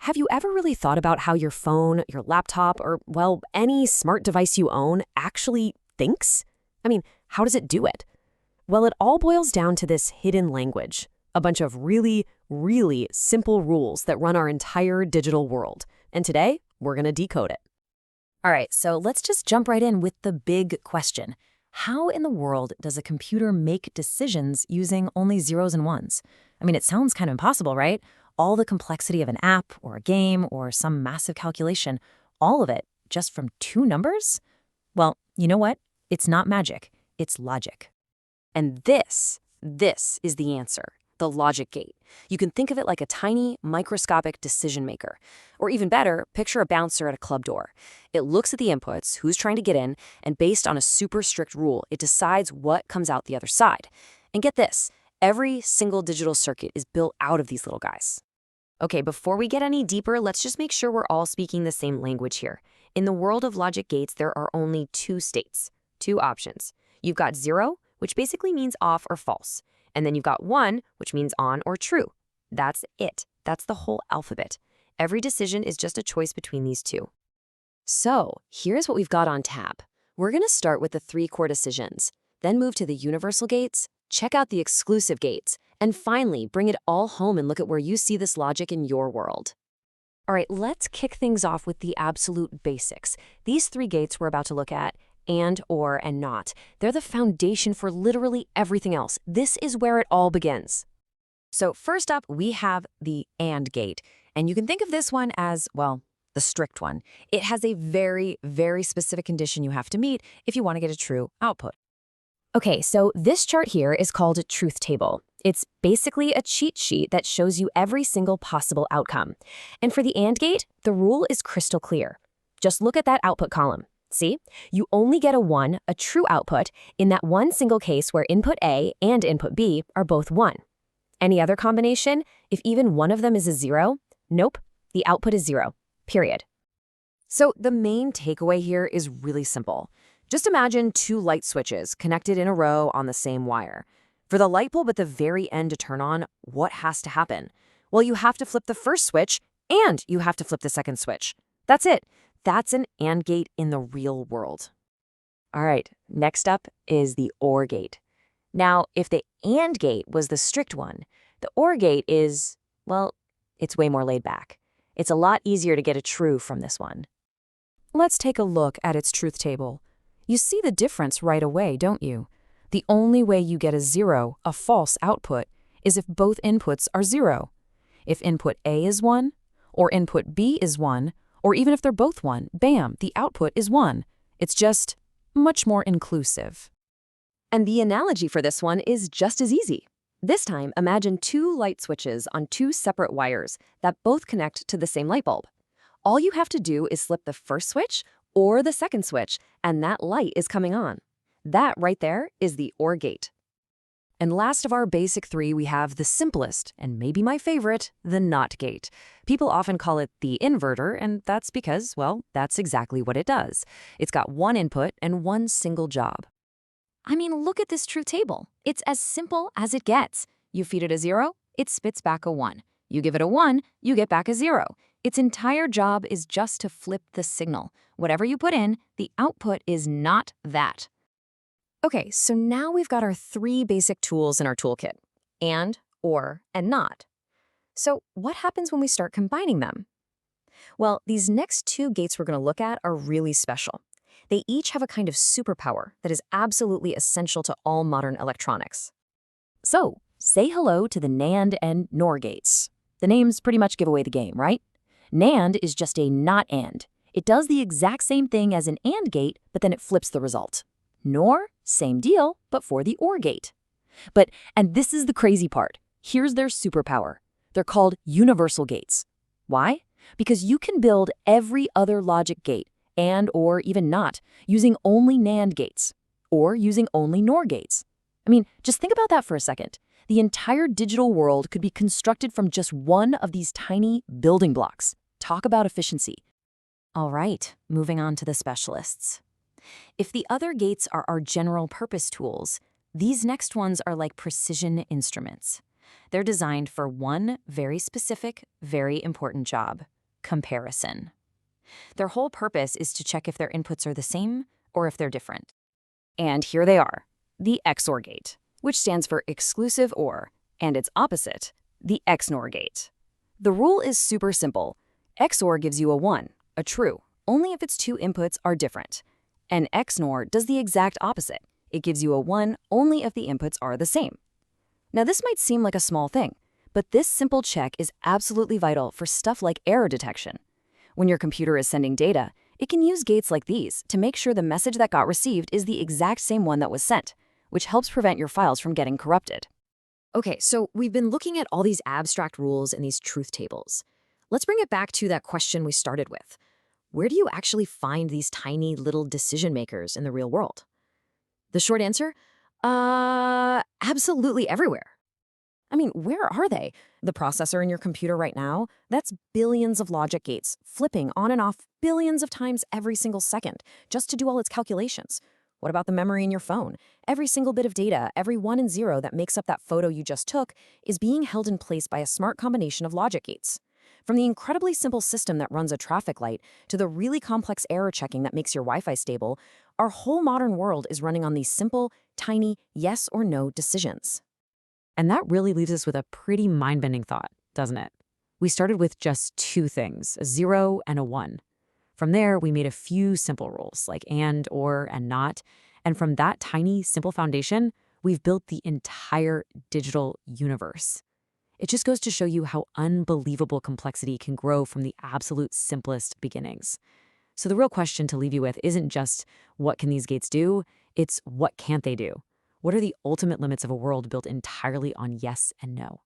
have you ever really thought about how your phone, your laptop, or, well, any smart device you own actually thinks? I mean, how does it do it? Well, it all boils down to this hidden language, a bunch of really, really simple rules that run our entire digital world. And today, we're going to decode it. All right, so let's just jump right in with the big question. How in the world does a computer make decisions using only zeros and ones? I mean, it sounds kind of impossible, right? All the complexity of an app or a game or some massive calculation, all of it just from two numbers? Well, you know what? It's not magic, it's logic. And this is the answer, the logic gate. You can think of it like a tiny, microscopic decision maker. Or even better, picture a bouncer at a club door. It looks at the inputs, who's trying to get in, and based on a super strict rule, it decides what comes out the other side. And get this, every single digital circuit is built out of these little guys. Okay, before we get any deeper, let's just make sure we're all speaking the same language here. In the world of logic gates, there are only two states, two options. You've got 0, which basically means off or false. And then you've got 1, which means on or true. That's it. That's the whole alphabet. Every decision is just a choice between these two. So here's what we've got on tap. We're going to start with the 3 core decisions, then move to the universal gates, check out the exclusive gates, and finally bring it all home and look at where you see this logic in your world. All right, let's kick things off with the absolute basics. These 3 gates we're about to look at, and, or, and not, they're the foundation for literally everything else. This is where it all begins. So first up, we have the AND gate. And you can think of this one as, well, the strict one. It has a very, very specific condition you have to meet if you want to get a true output. Okay, so this chart here is called a truth table. It's basically a cheat sheet that shows you every single possible outcome. And for the AND gate, the rule is crystal clear. Just look at that output column. See? You only get a 1, a true output, in that one single case where input A and input B are both 1. Any other combination, if even one of them is a 0, nope, the output is 0, period. So the main takeaway here is really simple. Just imagine 2 light switches connected in a row on the same wire. For the light bulb at the very end to turn on, what has to happen? Well, you have to flip the first switch and you have to flip the second switch. That's it. That's an AND gate in the real world. All right, next up is the OR gate. Now, if the AND gate was the strict one, the OR gate is, well, it's way more laid back. It's a lot easier to get a true from this one. Let's take a look at its truth table. You see the difference right away, don't you? The only way you get a 0, a false output, is if both inputs are 0. If input A is 1, or input B is 1, or even if they're both 1, bam, the output is 1. It's just much more inclusive. And the analogy for this one is just as easy. This time, imagine 2 light switches on 2 separate wires that both connect to the same light bulb. All you have to do is flip the first switch or the second switch, and that light is coming on. That right there is the OR gate. And last of our basic 3, we have the simplest, and maybe my favorite, the NOT gate. People often call it the inverter, and that's because, well, that's exactly what it does. It's got 1 input and 1 single job. I mean, look at this truth table. It's as simple as it gets. You feed it a 0, it spits back a 1. You give it a 1, you get back a 0. Its entire job is just to flip the signal. Whatever you put in, the output is not that. Okay, so now we've got our 3 basic tools in our toolkit, and, or, and not. So what happens when we start combining them? Well, these next 2 gates we're going to look at are really special. They each have a kind of superpower that is absolutely essential to all modern electronics. So, say hello to the NAND and NOR gates. The names pretty much give away the game, right? NAND is just a not AND. It does the exact same thing as an AND gate, but then it flips the result. NOR, same deal, but for the OR gate. And this is the crazy part. Here's their superpower. They're called universal gates. Why? Because you can build every other logic gate, and or even not, using only NAND gates, or using only NOR gates. I mean, just think about that for a second. The entire digital world could be constructed from just one of these tiny building blocks. Talk about efficiency. All right, moving on to the specialists. If the other gates are our general purpose tools, these next ones are like precision instruments. They're designed for one very specific, very important job: comparison. Their whole purpose is to check if their inputs are the same or if they're different. And here they are, the XOR gate, which stands for exclusive OR, and its opposite, the XNOR gate. The rule is super simple. XOR gives you a 1, a true, only if its two inputs are different. And XNOR does the exact opposite. It gives you a 1 only if the inputs are the same. Now, this might seem like a small thing, but this simple check is absolutely vital for stuff like error detection. When your computer is sending data, it can use gates like these to make sure the message that got received is the exact same one that was sent, which helps prevent your files from getting corrupted. Okay, so we've been looking at all these abstract rules and these truth tables. Let's bring it back to that question we started with. Where do you actually find these tiny little decision makers in the real world? The short answer? Absolutely everywhere. I mean, where are they? The processor in your computer right now, that's billions of logic gates flipping on and off billions of times every single second just to do all its calculations. What about the memory in your phone? Every single bit of data, every 1 and 0 that makes up that photo you just took is being held in place by a smart combination of logic gates. From the incredibly simple system that runs a traffic light to the really complex error checking that makes your Wi-Fi stable, our whole modern world is running on these simple, tiny yes or no decisions. And that really leaves us with a pretty mind-bending thought, doesn't it? We started with just two things, a 0 and a 1. From there, we made a few simple rules like and, or, and not. And from that tiny, simple foundation, we've built the entire digital universe. It just goes to show you how unbelievable complexity can grow from the absolute simplest beginnings. So the real question to leave you with isn't just what can these gates do, it's what can't they do? What are the ultimate limits of a world built entirely on yes and no?